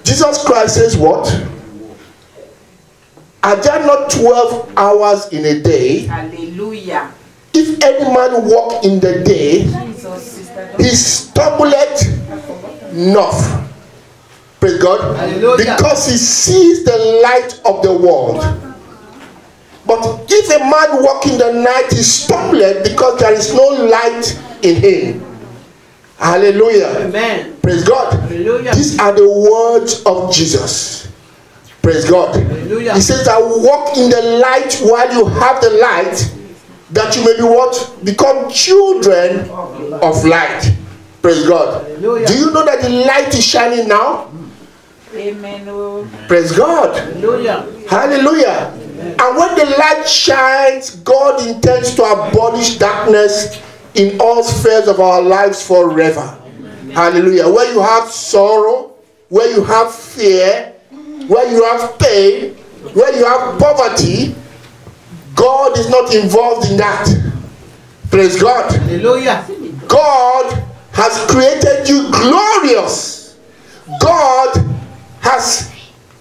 Jesus Christ says what? Are there not 12 hours in a day? Hallelujah. If any man walk in the day, he stumbleth not. Praise God. Hallelujah. Because he sees the light of the world. But if a man walk in the night, he stumbleth because there is no light in him. Hallelujah. Amen. Praise God. Hallelujah. These are the words of Jesus. Praise God. Hallelujah. He says that walk in the light while you have the light, that you may be what? Become children of light. Praise God. Hallelujah. Do you know that the light is shining now? Amen. Oh. Praise God. Hallelujah. Hallelujah. And when the light shines, God intends to abolish darkness in all spheres of our lives forever. Hallelujah. Where you have sorrow, where you have fear, where you have pain, where you have poverty, God is not involved in that. Praise God. Hallelujah. God has created you glorious. God has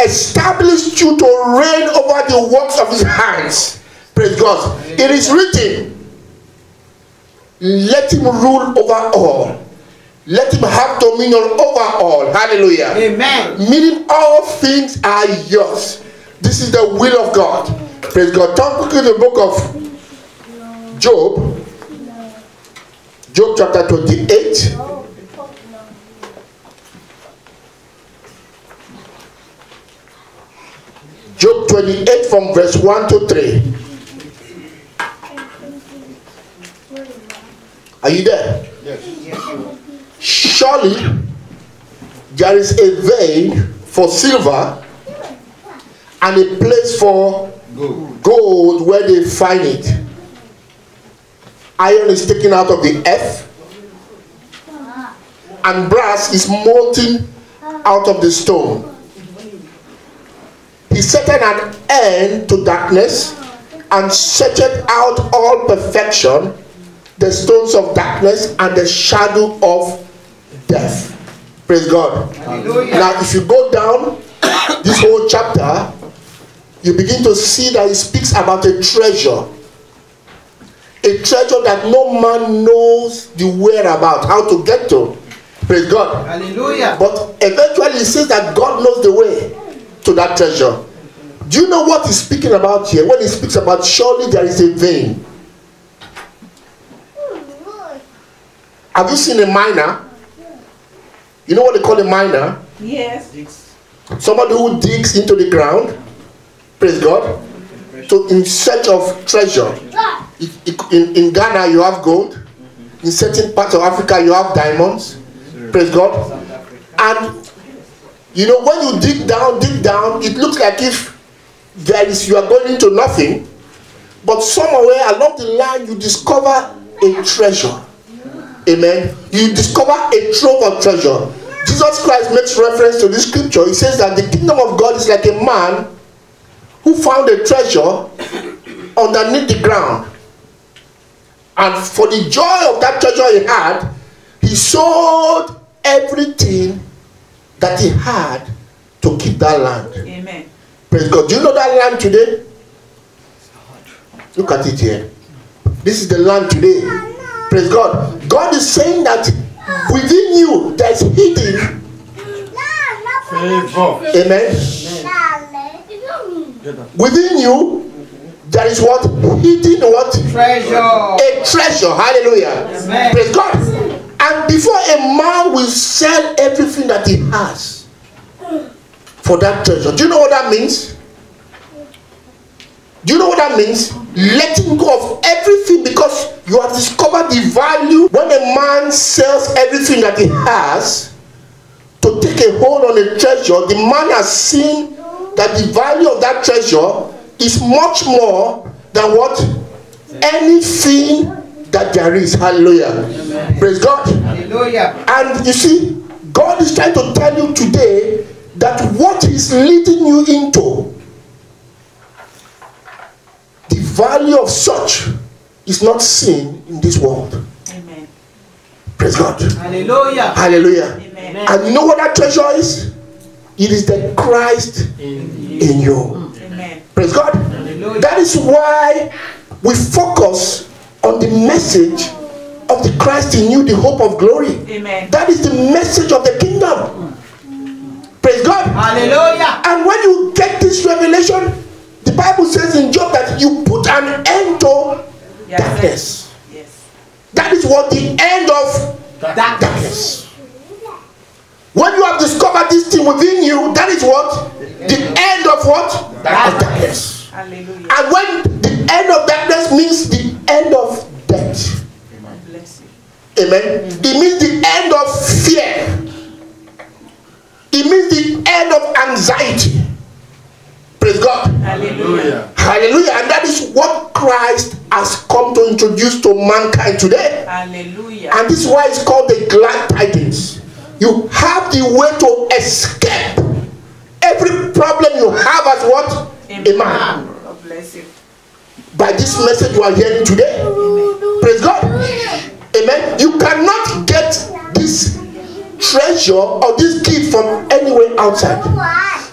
established you to reign over the works of his hands. Praise God. It is written, let him rule over all. Let him have dominion over all. Hallelujah. Amen. Meaning all things are yours. This is the will of God. Praise God. Turn quickly to the book of Job. Job chapter 28. Job 28 from verse 1 to 3. Are you there? Yes. Surely there is a vein for silver and a place for gold where they find it. Iron is taken out of the earth, and brass is molten out of the stone. He setteth an end to darkness, and searcheth out all perfection, the stones of darkness and the shadow of death. Praise God. Hallelujah. Now if you go down this whole chapter, you begin to see that he speaks about a treasure. A treasure that no man knows the whereabout, how to get to. Praise God. Hallelujah. But eventually he says that God knows the way to that treasure. Do you know what he's speaking about here? When he speaks about surely there is a vein. Have you seen a miner? You know what they call a miner? Yes. Somebody who digs into the ground. Praise God. So in search of treasure. In Ghana you have gold. In certain parts of Africa you have diamonds. Praise God. And you know when you dig down, it looks like if you are going into nothing. But somewhere along the line you discover a treasure. Amen. You discover a trove of treasure. Jesus Christ makes reference to this scripture. He says that the kingdom of God is like a man who found a treasure underneath the ground. And for the joy of that treasure he had, he sold everything that he had to keep that land. Amen. Praise God. Do you know that land today? Look at it here. This is the land today. Praise God. God is saying that within you there is hidden favor. Amen. Within you there is what? Hidden what? Treasure. A treasure. Hallelujah. Amen. Praise God. And before a man will sell everything that he has for that treasure, do you know what that means? Do you know what that means? Letting go of everything, because you have discovered the value. When a man sells everything that he has to take a hold on a treasure, the man has seen that the value of that treasure is much more than what? Anything that there is. Hallelujah. Amen. Praise God. Hallelujah. And you see, God is trying to tell you today that what he's leading you into, the value of such is not seen in this world. Amen. Praise God. Hallelujah. Hallelujah. Amen. And you know what that treasure is? It is the Christ in you. Amen. Praise God. That is why we focus on the message of the Christ in you, the hope of glory. Amen. That is the message of the kingdom. Praise God. Hallelujah. And when you get this revelation, the Bible says in Job that you put an end to darkness. Yes. That is what the end of darkness. When you have discovered this thing within you, that is what? The end of what? Of darkness. Hallelujah. And when the end of darkness means the end of death. Bless you. Amen. It means the end of fear. It means the end of anxiety. Praise God. Hallelujah. Hallelujah. And that is what Christ has come to introduce to mankind today. Hallelujah. And this is why it's called the glad tidings. You have the way to escape every problem you have as what? Amen. A man. God bless you. By this message you are hearing today. Praise God. Amen. You cannot get this treasure or this gift from anywhere outside.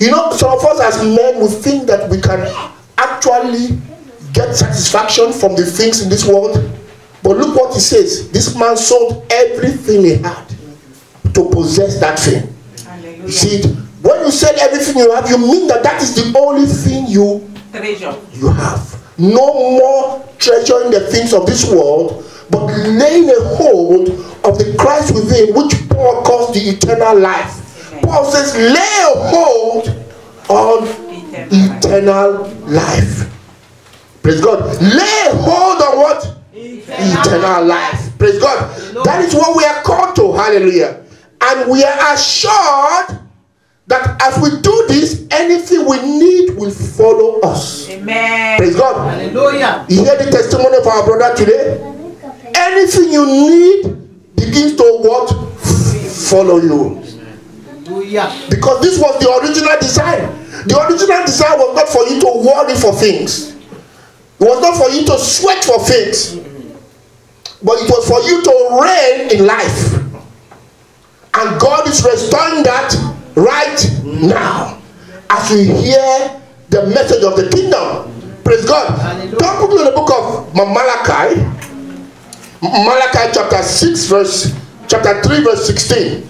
You know, some of us as men will think that we can actually get satisfaction from the things in this world. But look what he says. This man sold everything he had to possess that thing. Hallelujah. You see it? When you sell everything you have, you mean that that is the only thing you Treasure. have. No more treasure in the things of this world, but laying a hold of the Christ within, which Paul calls the eternal life. Amen. Paul says, lay a hold on eternal life. Praise God. Lay a hold on what? Eternal life. Praise God. That is what we are called to. Hallelujah. And we are assured that as we do this, anything we need will follow us. Amen. Praise God. Hallelujah. You hear the testimony of our brother today? Anything you need begins to what? Follow you. Hallelujah. Because this was the original design. The original design was not for you to worry for things. It was not for you to sweat for things. But it was for you to reign in life. And God is restoring that right now. As we hear the message of the kingdom. Praise God. Turn quickly to the book of Malachi. Malachi chapter 3 verse 16.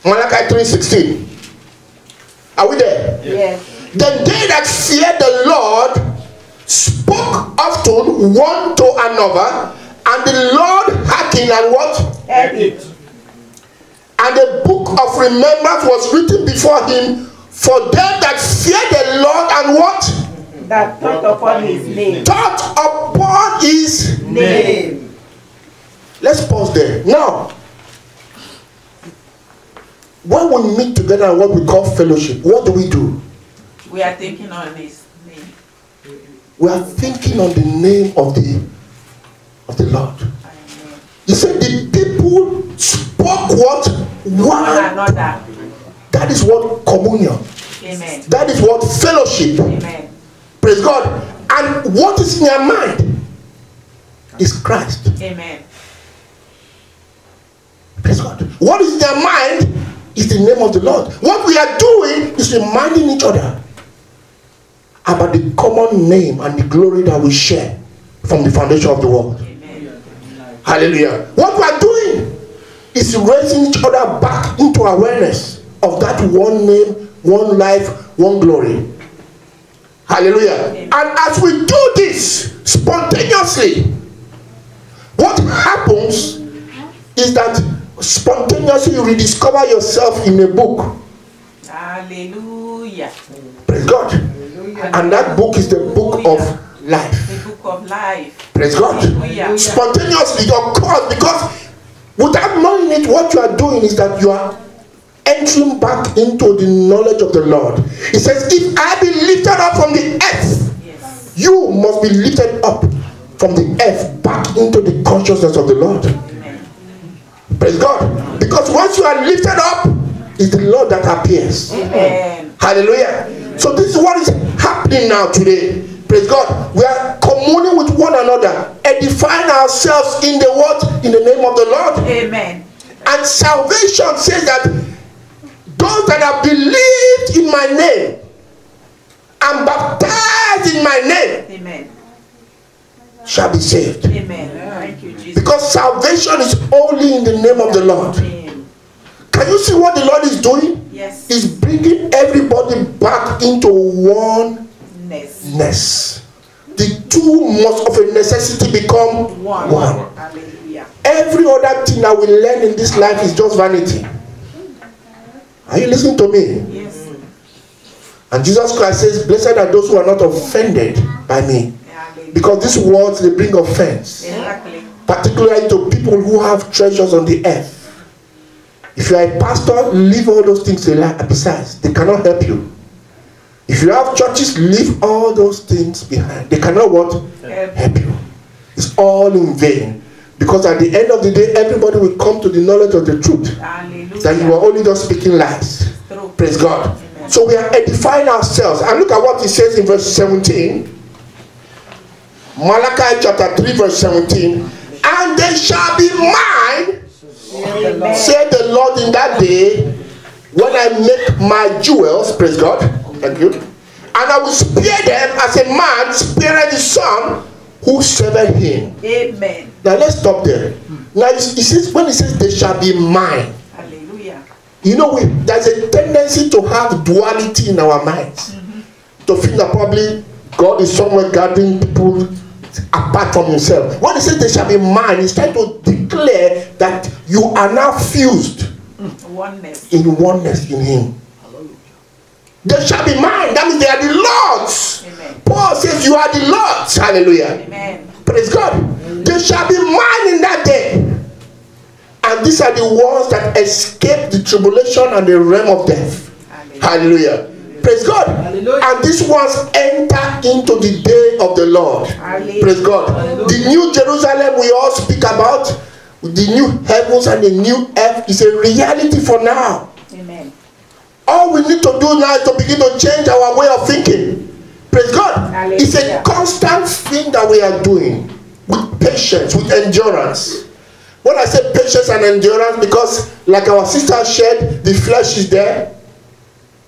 Malachi 3:16. Are we there? Yes. Then they that fear the Lord spoke often one to another, and the Lord hearkened and what? Edit. And a book of remembrance was written before him for them that fear the Lord and what? That thought upon his name. Thought upon his Name. Let's pause there. Now, when we meet together in what we call fellowship, what do? We are thinking on his name. We are thinking on the name of the Lord. Amen. He said the people spoke what? One One. another. That is what communion. Amen. That is what fellowship. Amen. Praise God. And what is in their mind is Christ. Amen. Praise God. What is in their mind is the name of the Lord. What we are doing is reminding each other about the common name and the glory that we share from the foundation of the world. Amen. Hallelujah. What we are doing is raising each other back into awareness of that one name, one life, one glory. Hallelujah. Amen. And as we do this spontaneously, what happens is that spontaneously you rediscover yourself in a book. Hallelujah. Praise God. And that book is the book of life. The book of life. Praise God. Hallelujah. Spontaneously, of course, because without knowing it, what you are doing is that you are entering back into the knowledge of the Lord. He says, if I be lifted up from the earth, Yes. you must be lifted up from the earth back into the consciousness of the Lord. Amen. Praise God. Because once you are lifted up, it's the Lord that appears. Amen. Hallelujah. So this is what is happening now today. Praise God. We are communing with one another, edifying ourselves in the what? In the name of the Lord. Amen. And salvation says that those that have believed in my name and baptized in my name, Amen. shall be saved. Amen. Thank you, Jesus. Because salvation is only in the name of the Lord. Amen. Can you see what the Lord is doing? Yes. He's bringing everybody back into oneness. The two must of a necessity become one. Hallelujah. Every other thing that we learn in this life is just vanity. Are you listening to me? Yes. And Jesus Christ says, blessed are those who are not offended by me. Hallelujah. Because these words, they bring offense. Exactly. Particularly to people who have treasures on the earth. If you are a pastor, leave all those things besides. They cannot help you. If you have churches, leave all those things behind. They cannot what? Help you. It's all in vain. Because at the end of the day, everybody will come to the knowledge of the truth. Hallelujah. That you are only just speaking lies. True. Praise God. Amen. So we are edifying ourselves. And look at what he says in verse 17. Malachi chapter 3 verse 17. And they shall be mine, Amen. said the Lord, in that day, when I make my jewels, praise God, thank you, and I will spare them as a man spared his son who served him. Amen. Now let's stop there. Now he says, when he says they shall be mine, Hallelujah. you know, there's a tendency to have duality in our minds. To think that probably God is somewhere guarding people apart from himself. When he says they shall be mine, he's trying to declare that you are now fused Oneness. in oneness in him. They shall be mine. That means they are the Lord's. Amen. Paul says you are the Lord's. Hallelujah. Amen. Praise God. They shall be mine in that day. And these are the ones that escape the tribulation and the realm of death. Hallelujah. Praise God. Hallelujah. And these ones enter into the day of the Lord. Hallelujah. Praise God. The new Jerusalem we all speak about, the new heavens and the new earth, is a reality for now. Amen. All we need to do now is to begin to change our way of thinking. Praise God. Hallelujah. It's a constant thing that we are doing with patience, with endurance. When I say patience and endurance, because like our sister shared, the flesh is there.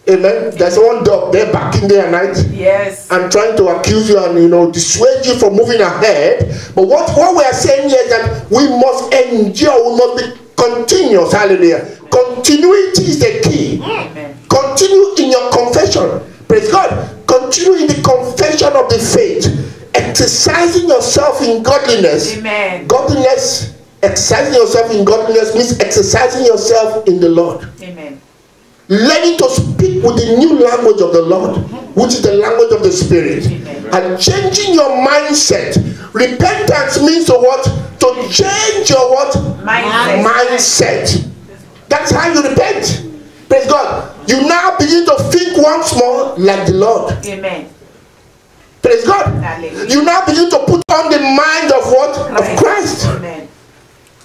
Amen. There's one dog there barking day and night. Yes. And trying to accuse you and dissuade you from moving ahead. But what we are saying here is that we must endure, we must be continuous. Hallelujah. Continuity is the key. Amen. Continue in your confession. Praise God. Continue in the confession of the faith. Exercising yourself in godliness. Amen. Godliness, exercising yourself in godliness means exercising yourself in the Lord. Amen. Learning to speak with the new language of the Lord, which is the language of the Spirit. Amen. And changing your mindset. Repentance means to what? To change your what? Mindset. That's how you repent. Praise God. You now begin to think once more like the Lord. Amen. Praise God. Hallelujah. You now begin to put on the mind of what? Of Christ. Amen.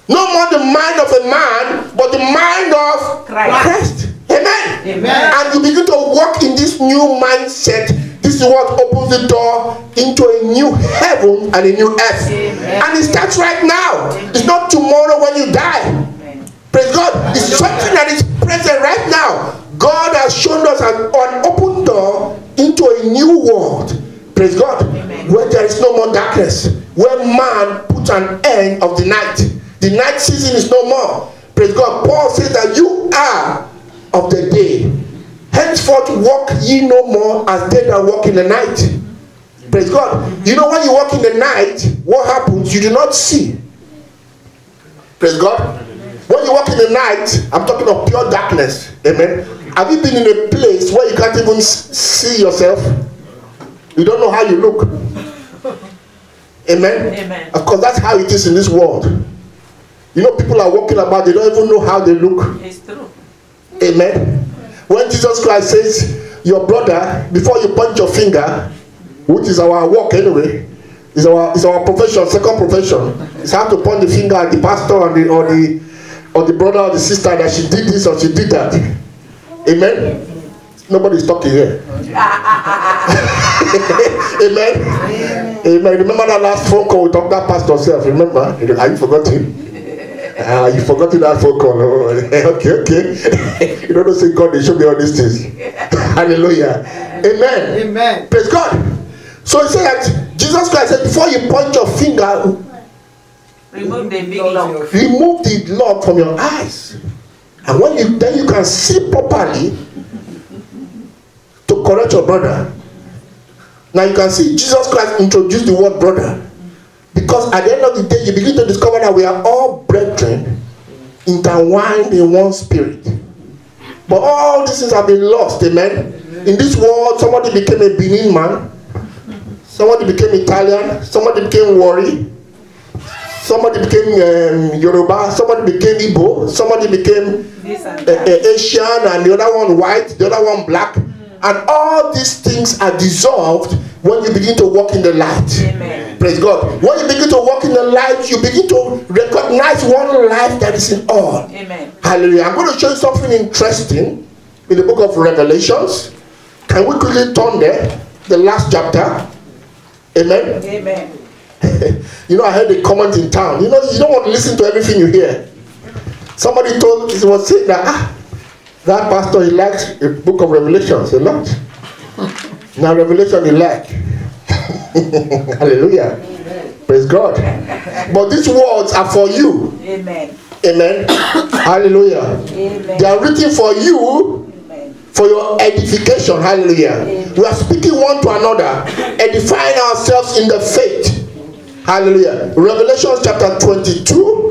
No more the mind of a man, but the mind of Christ. Amen. Amen. And you begin to walk in this new mindset. This is what opens the door into a new heaven and a new earth. Amen. And it starts right now. Amen. It's not tomorrow when you die. Amen. Praise God. It's something that is present right now. God has shown us an open door into a new world. Praise God. Amen. Where there is no more darkness. Where man puts an end of the night. The night season is no more. Praise God. Paul says that you are of the day. Henceforth walk ye no more as they that walk in the night. Praise God. You know when you walk in the night, what happens? You do not see. Praise God. When you walk in the night, I'm talking of pure darkness. Amen. Have you been in a place where you can't even see yourself? You don't know how you look. Amen. Amen. Of course, that's how it is in this world. You know, people are walking about, they don't even know how they look. It's true. Amen. When Jesus Christ says, your brother, before you point your finger, which is our work anyway, is our profession, second profession, is how to point the finger at the pastor or the brother or the sister that she did this or she did that. Amen. Nobody's talking here. Amen. Amen. Remember that last phone call we talked that pastor self? Remember? Are you forgotten? You forgotten that phone call. Okay. You don't say God, they show me all these things. Hallelujah. Amen. Amen. Praise God. So he said that Jesus Christ said, before you point your finger, Remove the big lump. remove the log from your eyes. And when you then you can see properly to correct your brother. Now you can see Jesus Christ introduced the word brother. Because at the end of the day, you begin to discover that we are all brethren, intertwined in one spirit. But all these things have been lost, amen? In this world, somebody became a Benin man, somebody became Italian, somebody became Wari, somebody became Yoruba, somebody became Igbo, somebody became Asian, and the other one white, the other one black. And all these things are dissolved when you begin to walk in the light. Amen. Praise God. When you begin to walk in the light, you begin to recognize one life that is in all. Amen. Hallelujah. I'm going to show you something interesting in the book of Revelations. Can we quickly turn there? The last chapter. Amen. Amen. You know, I heard a comment in town. You know, you don't want to listen to everything you hear. Somebody was saying that, that pastor, he liked the book of Revelations a lot. Now, Revelation, he liked. Hallelujah. Amen. Praise God. But these words are for you. Amen. Amen. Hallelujah. Amen. They are written for you, Amen. for your edification. Hallelujah. Amen. We are speaking one to another, edifying ourselves in the faith. Hallelujah. Revelation chapter 22.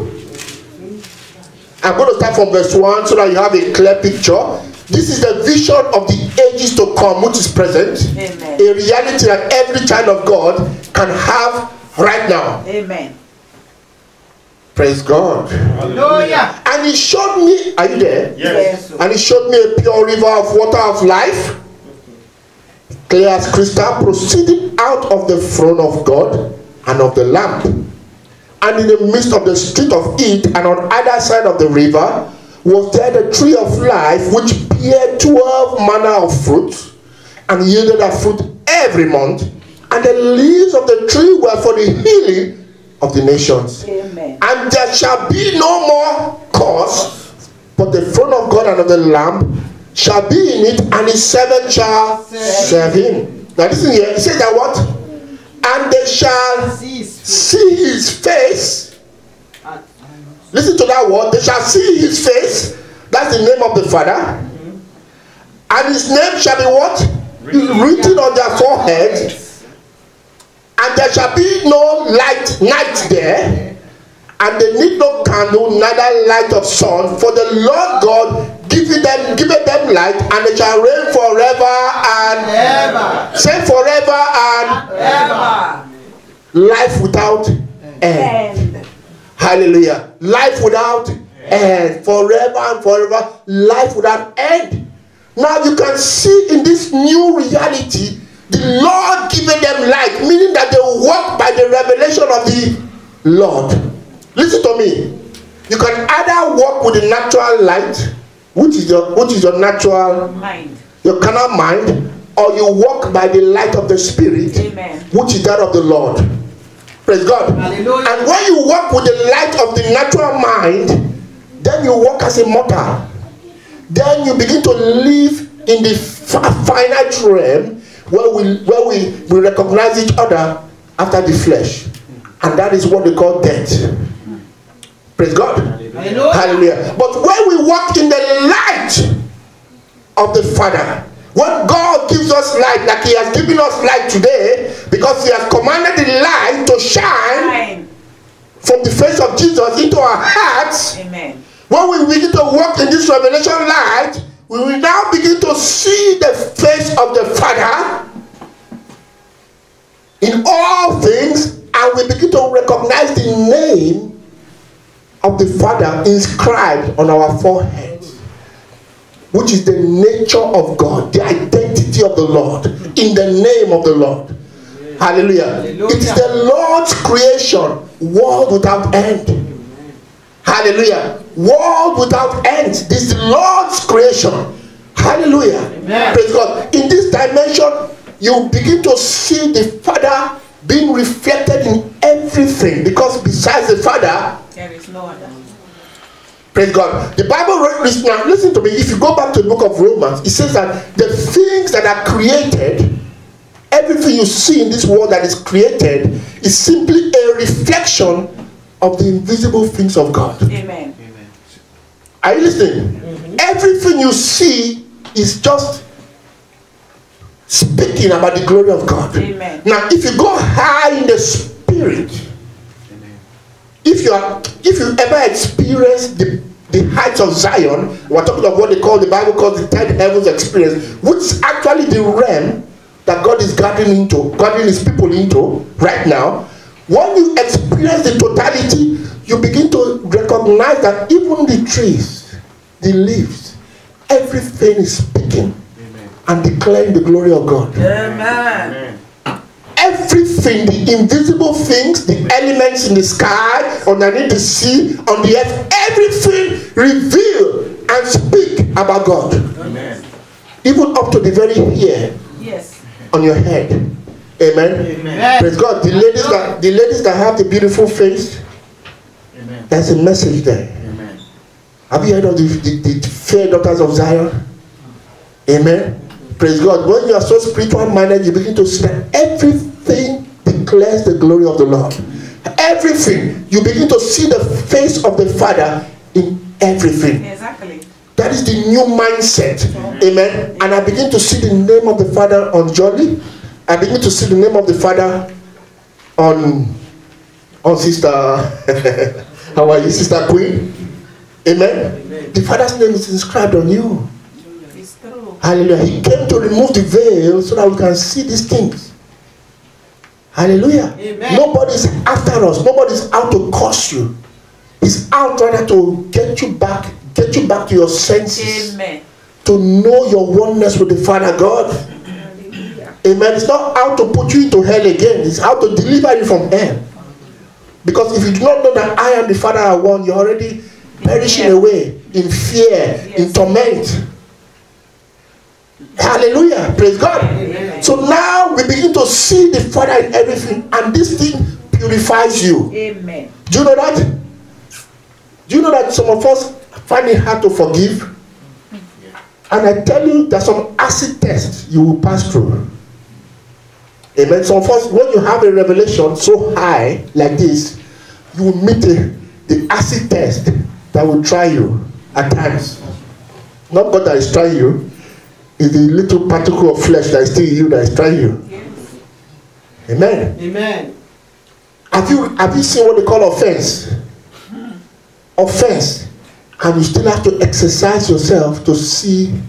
I'm going to start from verse 1 so that you have a clear picture. This is the vision of the ages to come, which is present. Amen. A reality that every child of God can have right now. Amen. Praise God. Hallelujah. And he showed me, are you there? Yes. And he showed me a pure river of water of life, clear as crystal, proceeding out of the throne of God and of the Lamb. And in the midst of the street of it, and on either side of the river, was there the tree of life, which bare 12 manner of fruit, and yielded a fruit every month. And the leaves of the tree were for the healing of the nations. Amen. And there shall be no more curse, but the throne of God and of the Lamb shall be in it, and his servants shall serve him. Now listen here, it says that what? And they shall see his face. Listen to that word. They shall see his face. That's the name of the Father. And his name shall be what? Written on their foreheads. And there shall be no night there. And they need no candle, neither light of sun. For the Lord God giveth them light, and they shall reign forever and ever. Say forever and Ever. life without end. And Hallelujah. Life without end. Forever and forever. Life without end. Now you can see in this new reality, the Lord giving them light, meaning that they walk by the revelation of the Lord. Listen to me. You can either walk with the natural light, which is your natural mind. your carnal mind, or you walk by the light of the Spirit, Amen. which is that of the Lord. Praise God. Hallelujah. And when you walk with the light of the natural mind, then you walk as a mortal. Then you begin to live in the finite realm where we recognize each other after the flesh. And that is what they call death. Praise God. Hallelujah. Hallelujah. But when we walk in the light of the Father, when God gives us light, like he has given us light today, because he has commanded the light to shine from the face of Jesus into our hearts. Amen. When we begin to walk in this revelation light, we will now begin to see the face of the Father in all things, and we begin to recognize the name of the Father inscribed on our forehead, which is the nature of God, the identity of the Lord, in the name of the Lord. Hallelujah. Hallelujah. It is the Lord's creation, world without end. Hallelujah. World without end. This is the Lord's creation. Hallelujah. Amen. Praise God. In this dimension, you begin to see the Father being reflected in everything, because besides the Father, There is no other. praise God. The Bible, now listen to me, if you go back to the book of Romans, it says that the things that are created, everything you see in this world that is created, is simply a reflection of the invisible things of God. Amen. Are you listening? Everything you see is just speaking about the glory of God. Amen. Now, if you go high in the spirit, if you ever experience the heights of Zion, we're talking of what they call, the Bible calls the 10 heavens experience, which is actually the realm that God is gathering his people into right now. When you experience the totality, you begin to recognize that even the trees, the leaves, everything is speaking and declaring the glory of God. Amen. Everything, the invisible things, the elements in the sky, underneath the sea, on the earth, everything reveal and speak about God. Amen. Even up to the very hair Yes. on your head. Amen. Amen. Praise God. The ladies that have the beautiful face, Amen. there's a message there. Amen. Have you heard of the fair daughters of Zion? Amen. Praise God. When you are so spiritual minded, you begin to see that everything declares the glory of the Lord. Everything. You begin to see the face of the Father in everything. Exactly. That is the new mindset. Amen. And I begin to see the name of the Father on Jolly. I begin to see the name of the Father on Sister how are you, Sister Queen? Amen. The Father's name is inscribed on you. It's true. Hallelujah. He came to remove the veil so that we can see these things. Hallelujah. Amen. Nobody's after us. Nobody's out to curse you. He's out rather to get you back to your senses. Amen. To know your oneness with the Father God. Hallelujah. Amen. It's not out to put you into hell again. It's out to deliver you from hell. Because if you do not know that I and the Father are one, you're already perishing away in fear, in torment. Hallelujah. Praise God. Amen. So now we begin to see the Father in everything, and this thing purifies you. Amen. Do you know that? Do you know that some of us find it hard to forgive? And I tell you, there's some acid tests you will pass through. Amen. Some of us, when you have a revelation so high like this, you will meet the acid test that will try you at times. Not God that is trying you, it's the little particle of flesh that is still in you that is trying you. Yes. Amen. Amen. Have you seen what they call offense? Offense. And you still have to exercise yourself to see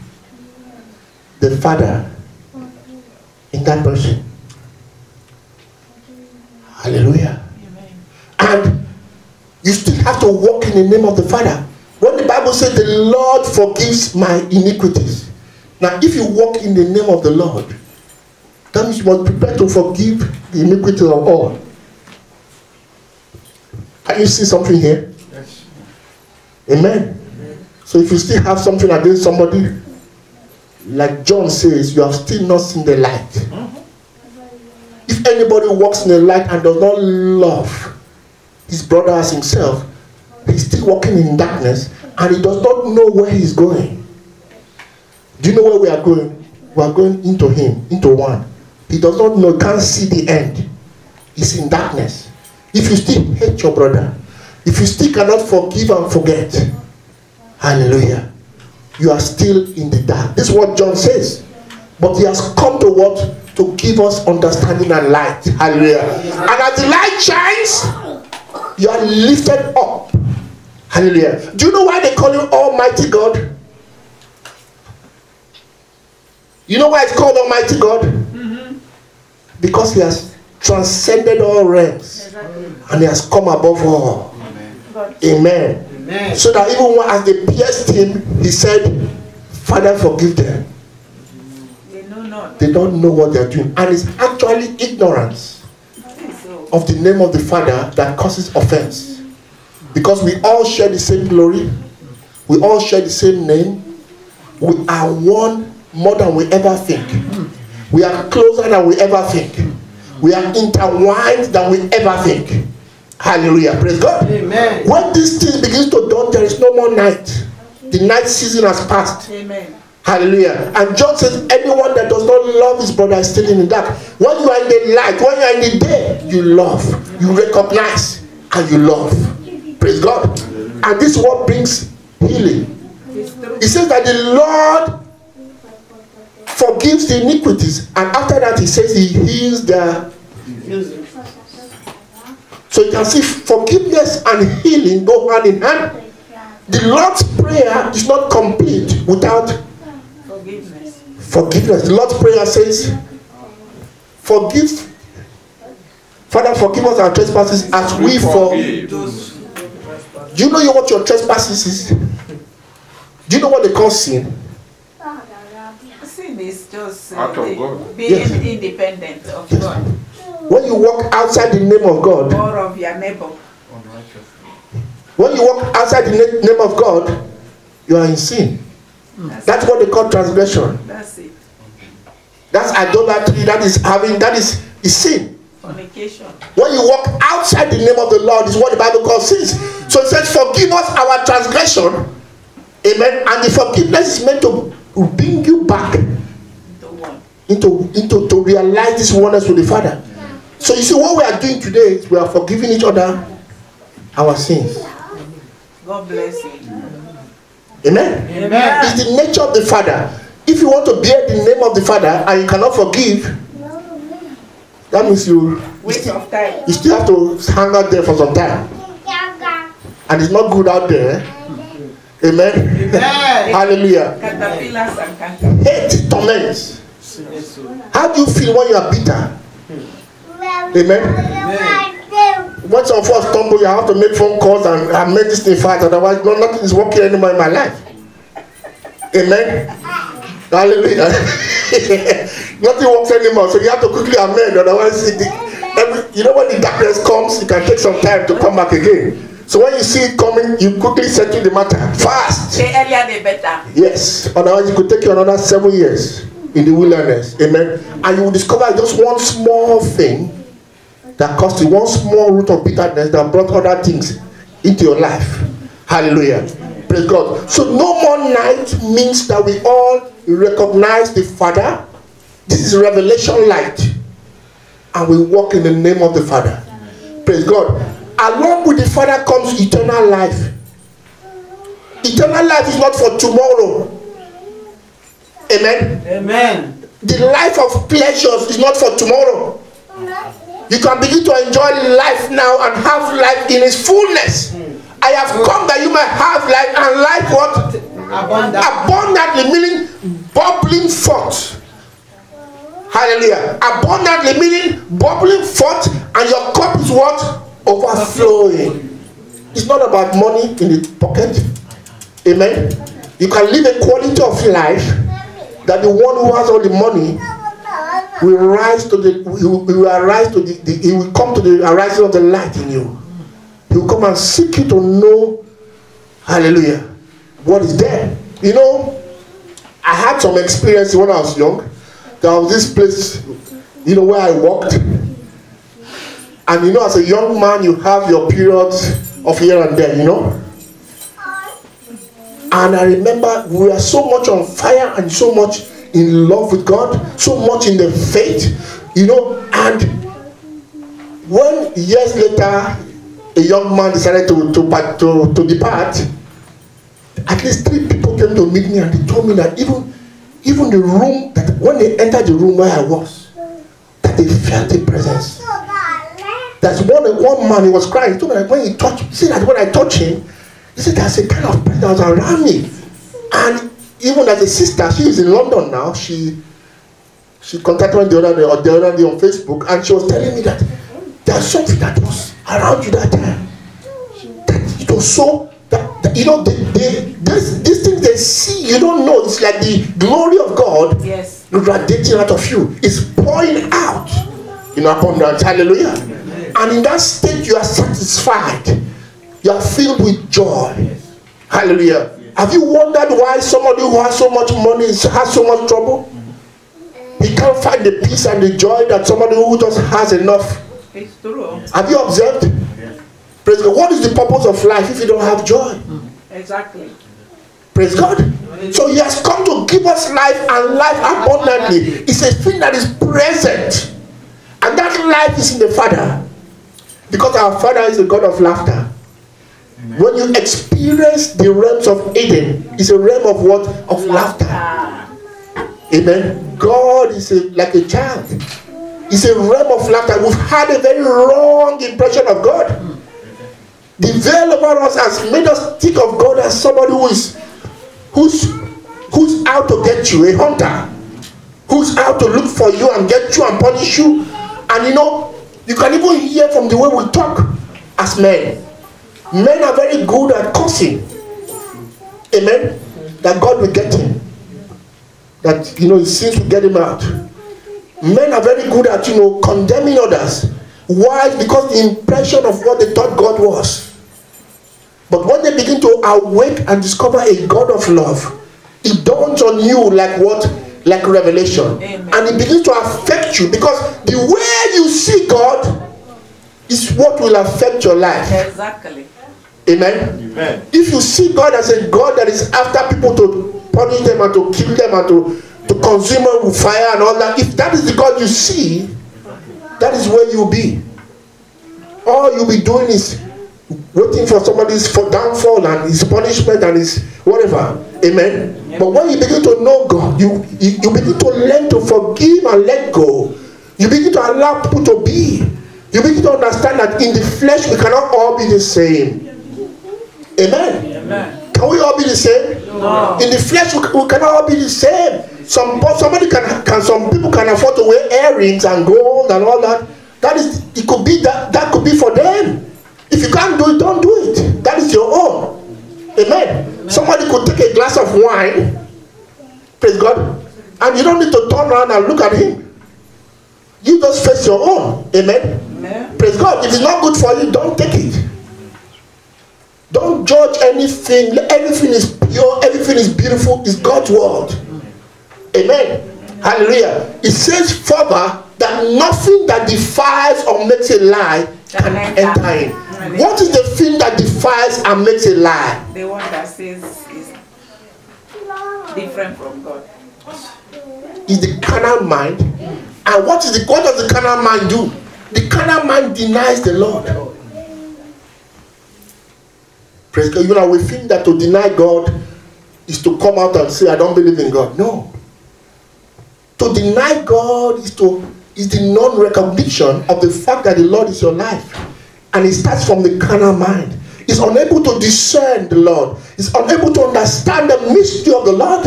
the Father in that person. Hallelujah. Amen. And you still have to walk in the name of the Father. When the Bible says the Lord forgives my iniquities. Now if you walk in the name of the Lord, that means you must prepare to forgive the iniquities of all. Can you see something here? Yes. Amen. So if you still have something against somebody, like John says, you have still not seen the light. If anybody walks in the light and does not love his brother as himself, he's still walking in darkness and he does not know where he's going. Do you know where we are going? We are going into him, into one. He does not know, can't see the end. He's in darkness. If you still hate your brother, if you still cannot forgive and forget, hallelujah, you are still in the dark. This is what John says. But he has come to what? To give us understanding and light. Hallelujah. And as the light shines, you are lifted up. Hallelujah. Do you know why they call him Almighty God? You know why it's called Almighty God? Mm-hmm. Because he has transcended all realms. Exactly. And he has come above all. God. Amen. Amen. So that even when, as they pierced him, he said, Father, forgive them. They know not. They don't know what they're doing. And it's actually ignorance So, of the name of the Father that causes offense. Because we all share the same glory. We all share the same name. We are one more than we ever think. We are closer than we ever think. We are intertwined than we ever think. Hallelujah. Praise God. Amen. When these things begin to dawn, there is no more night. The night season has passed. Amen. Hallelujah. And John says, anyone that does not love his brother is still in the dark. When you are in the light, when you are in the day, you love, you recognize, and you love. Praise God. And this word brings healing. It says that the Lord forgives the iniquities, and after that he says he heals the. So you can see forgiveness and healing go hand in hand. The Lord's Prayer is not complete without forgiveness. The Lord's Prayer says, forgive, Father, forgive us our trespasses as we forgive. Do you know what your trespasses is? Do you know what they call sin? Sin is just Out of God. being Yes. independent of God When you walk outside the name of God, or of your neighbor. when you walk outside the name of God, you are in sin. That's what they call transgression. That's it. That's idolatry. That is sin. Fornication. When you walk outside the name of the Lord is what the Bible calls sins. So it says, forgive us our transgression. Amen. And the forgiveness is meant to bring you back into to realize this oneness with the Father. So you see, what we are doing today is we are forgiving each other our sins. God bless you. Amen. Amen. It's the nature of the Father. If you want to bear the name of the Father and you cannot forgive, that means you Waste of time. still have to hang out there for some time. And it's not good out there. Amen. Amen. Hallelujah. Caterpillars and caterpillars. Hate torments. How do you feel when you are bitter? Amen. When some of us stumble, you have to make phone calls and make this thing fast. Otherwise, nothing is working anymore in my life. Amen. Hallelujah. Nothing works anymore, so you have to quickly amend. Otherwise, you know when the darkness comes, it can take some time to come back again. So when you see it coming, you quickly settle the matter fast. The earlier the better. Yes. Otherwise, it could take you another 7 years in the wilderness. Amen. And you will discover just one small thing that caused you, one small root of bitterness that brought other things into your life. Hallelujah. Praise God. So no more night means that we all recognize the Father. This is revelation light. And we walk in the name of the Father. Praise God. Along with the Father comes eternal life. Eternal life is not for tomorrow. Amen. Amen. The life of pleasures is not for tomorrow. You can begin to enjoy life now and have life in its fullness. I have come that you may have life, and life what? Abundantly, meaning bubbling forth. Hallelujah. Abundantly meaning bubbling forth, and your cup is what? Overflowing. It's not about money in the pocket. Amen. You can live a quality of life that the one who has all the money will rise to the, he will arise to he will come to the arising of the light in you. He will come and seek you to know, hallelujah, what is there. You know, I had some experience when I was young. There was this place, you know, where I walked. And you know, as a young man, you have your periods of here and there, you know. And I remember we were so much on fire and so much in love with God, so much in the faith, you know. And when years later a young man decided to depart, at least 3 people came to meet me and they told me that even the room, that when they entered the room where I was, that they felt the presence. That's one man, he was crying. He told me that when he touched, see that when I touched him, he said there's a kind of presence around me. And even as a sister, she is in London now. She contacted me the other day on Facebook, and she was telling me that there's something that was around you that time. That it was so that you know these things they see, you don't know. It's like the glory of God, yes, radiating out of you. It's pouring out in abundance. Hallelujah. And in that state you are satisfied. You are filled with joy. Hallelujah. Have you wondered why somebody who has so much money has so much trouble? He can't find the peace and the joy that somebody who just has enough. It's true. Have you observed? Praise God. What is the purpose of life if you don't have joy? Exactly. Praise God. So he has come to give us life and life abundantly. It's a thing that is present. And that life is in the Father. Because our Father is a God of laughter. When you experience the realms of Eden, it's a realm of what? Of laughter. Amen. God is like a child. It's a realm of laughter. We've had a very wrong impression of God. The veil over us has made us think of God as somebody who's out to get you, a hunter, who's out to look for you and get you and punish you. And you know, you can even hear from the way we talk as men. Men are very good at cursing. Amen. That God will get him. That, you know, it seems to get him out. Men are very good at, you know, condemning others. Why? Because the impression of what they thought God was. But when they begin to awake and discover a God of love, it dawns on you like what? Like revelation. Amen. And it begins to affect you, because the way you see God is what will affect your life. Exactly. Amen? Amen. If you see God as a God that is after people to punish them and to kill them and to consume them with fire and all that, if that is the God you see, that is where you'll be. All you'll be doing is waiting for somebody's downfall and his punishment and his whatever. Amen. Yep. But when you begin to know God, you begin to learn to forgive and let go. You begin to allow people to be. You begin to understand that in the flesh we cannot all be the same. Amen. Amen. Can we all be the same? No. In the flesh we cannot all be the same. Some people can afford to wear earrings and gold and all that. It could be that could be for them. If you can't do it, don't do it. That is your own. Amen. Somebody could take a glass of wine, praise God, and you don't need to turn around and look at him. You just face your own. Amen. Amen. Praise God. If it's not good for you, don't take it. Don't judge anything. Everything is pure. Everything is beautiful. It's God's word. Amen. Hallelujah. It says further that nothing that defiles or makes a lie can enter in. What is the thing that defiles and makes a lie? The one that says is different from God. Is the carnal mind. And what does the carnal mind do? The carnal mind denies the Lord. Praise God. You know, we think that to deny God is to come out and say, I don't believe in God. No. To deny God is the non-recognition of the fact that the Lord is your life. And it starts from the carnal mind. It's unable to discern the Lord. It's unable to understand the mystery of the Lord.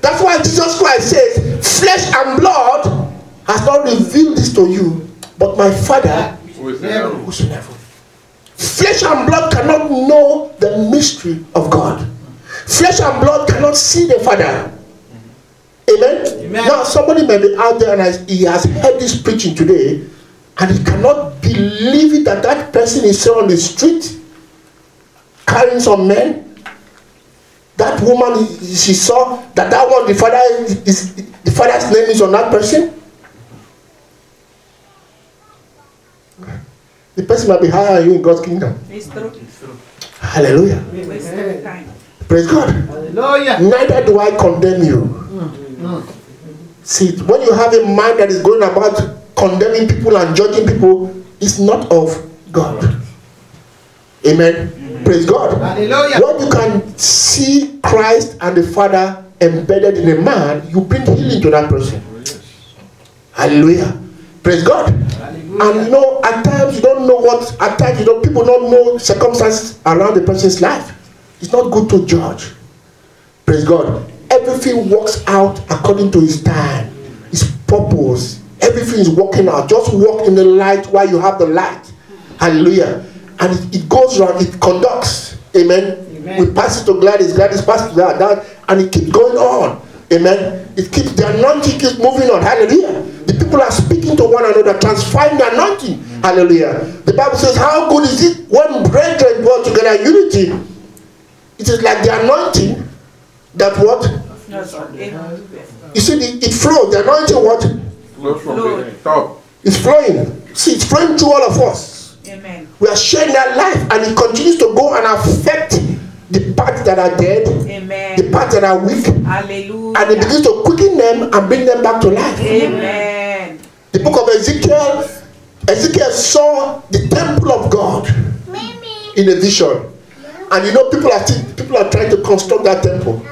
That's why Jesus Christ says, flesh and blood has not revealed this to you, but my Father who's in heaven. Flesh and blood cannot know the mystery of God. Flesh and blood cannot see the Father. Amen? Amen. Now somebody may be out there and he has heard this preaching today, and he cannot believe it that that person is still on the street carrying some men. That woman she saw, that one, the father's name is on that person. The person might be higher than you in God's kingdom. It's true. Hallelujah. Praise God. Hallelujah. Neither do I condemn you. See, when you have a mind that is going about condemning people and judging people, it's not of God. Amen. Praise God. Hallelujah. When you can see Christ and the Father embedded in a man, you bring healing to that person. Hallelujah. Praise God. Hallelujah. And you know, at times you don't know people don't know circumstances around the person's life. It's not good to judge. Praise God. Everything works out according to his time, his purpose. Everything is working out. Just walk in the light while you have the light. Hallelujah. And it goes around, it conducts. Amen. Amen. We pass it to Gladys passes to that, and it keeps going on. Amen. It keeps, the anointing keeps moving on. Hallelujah. The people are speaking to one another, transferring the anointing. Hallelujah. The Bible says, how good is it when brethren dwell together in unity? It is like the anointing that what? No, sorry. You see, it flows. The anointing what? Flows from the top. It's flowing. See, it's flowing through all of us. Amen. We are sharing that life, and it continues to go and affect the parts that are dead, Amen. the parts that are weak, Hallelujah. and it begins to quicken them and bring them back to life. Amen. The book of Ezekiel, Ezekiel saw the temple of God in a vision, and you know people are trying to construct that temple,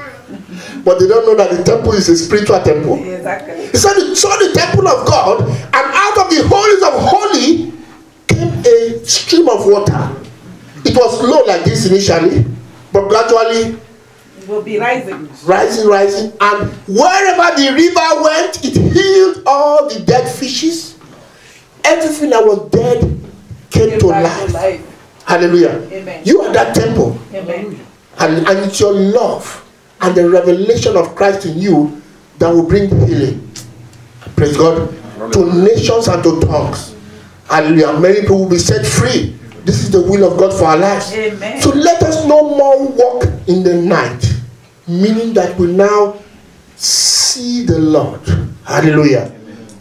but they don't know that the temple is a spiritual temple. Exactly. He saw the temple of God, and out of the holies of holy came a stream of water. It was low like this initially, but gradually It will be rising. rising, and wherever the river went, it healed all the dead fishes. Everything that was dead came to Back life. Hallelujah. Amen. You are that temple, Amen. and it's your love and the revelation of Christ in you that will bring healing. Praise God. To nations and to tongues. Hallelujah. Many people will be set free. This is the will of God for our lives. Amen. So let us no more walk in the night, meaning that we now see the Lord. Hallelujah.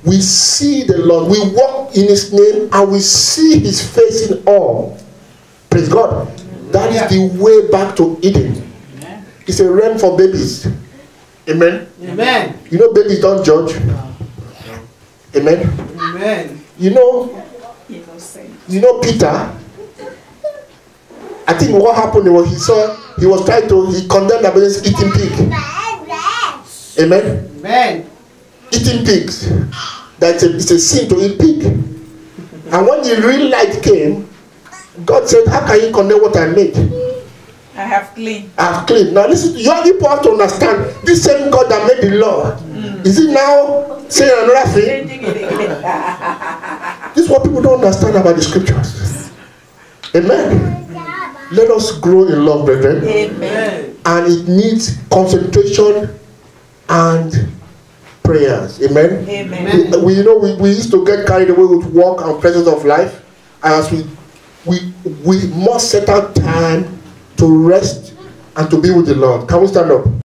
We see the Lord. We walk in His name and we see His face in all. Praise God. That is the way back to Eden. It's a realm for babies. Amen. Amen. You know babies don't judge. Amen. Amen. You know Peter. I think what happened was he condemned against eating pig. Amen. Amen. Eating pigs. It's a sin to eat pig. And when the real light came, God said, how can you condemn what I made? I have cleaned. I have cleaned. Now listen, you have to understand, this same God that made the law, is it now saying another thing? This is what people don't understand about the scriptures. Amen. Let us grow in love, brethren. Amen. And it needs concentration and prayers. Amen. Amen. We used to get carried away with work and pressures of life. As we must set out time to rest and to be with the Lord. Can we stand up?